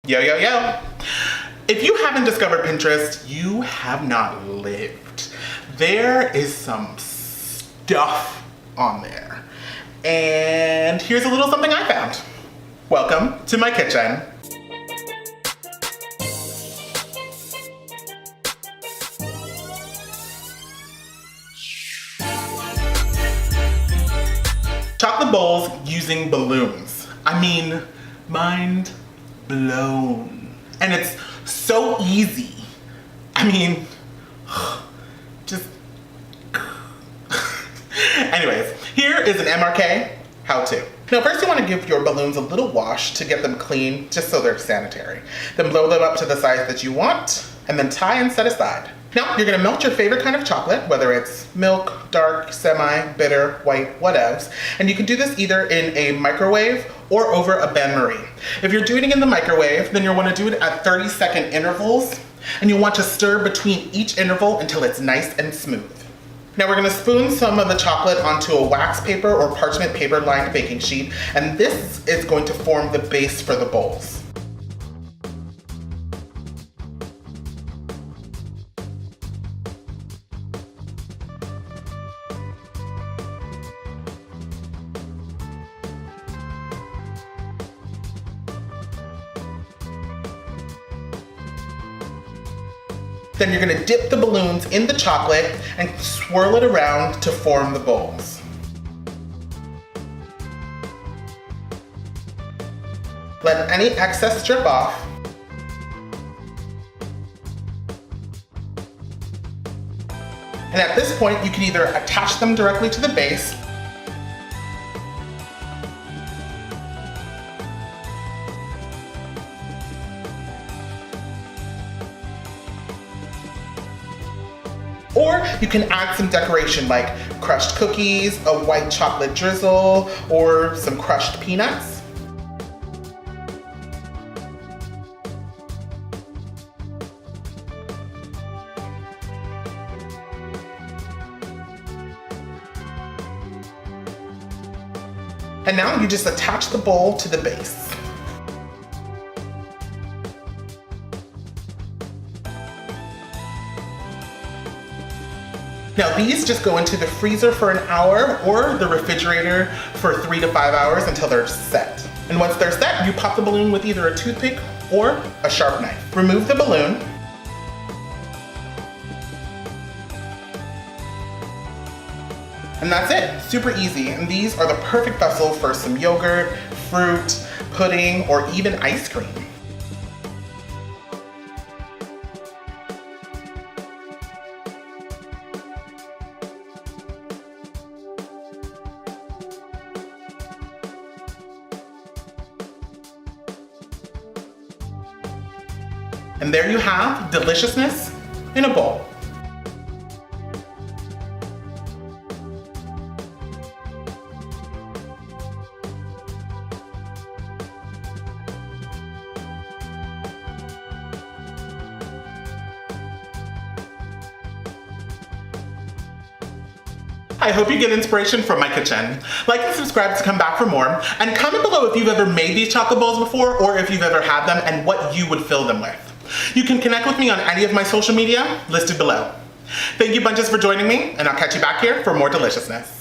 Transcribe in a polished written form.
Yo, yo, yo. If you haven't discovered Pinterest, you have not lived. There is some stuff on there. And here's a little something I found. Welcome to my kitchen. Chocolate bowls using balloons. I mean, mind blown. And it's so easy. I mean, just... Anyways, here is an MRK How-to. Now first you want to give your balloons a little wash to get them clean, just so they're sanitary. Then blow them up to the size that you want, and then tie and set aside. Now you're gonna melt your favorite kind of chocolate, whether it's milk, dark, semi, bitter, white, whatevs. And you can do this either in a microwave or over a bain-marie. If you're doing it in the microwave, then you'll wanna do it at 30-second intervals, and you'll want to stir between each interval until it's nice and smooth. Now we're gonna spoon some of the chocolate onto a wax paper or parchment paper lined baking sheet, and this is going to form the base for the bowls. Then you're gonna dip the balloons in the chocolate and swirl it around to form the bowls. Let any excess drip off. And at this point, you can either attach them directly to the base, or you can add some decoration like crushed cookies, a white chocolate drizzle, or some crushed peanuts. And now you just attach the bowl to the base. Now these just go into the freezer for an hour or the refrigerator for 3 to 5 hours until they're set. And once they're set, you pop the balloon with either a toothpick or a sharp knife. Remove the balloon. And that's it, super easy. And these are the perfect vessel for some yogurt, fruit, pudding, or even ice cream. And there you have deliciousness in a bowl. I hope you get inspiration from my kitchen. Like and subscribe to come back for more, and comment below if you've ever made these chocolate bowls before or if you've ever had them and what you would fill them with. You can connect with me on any of my social media listed below. Thank you bunches for joining me, and I'll catch you back here for more deliciousness.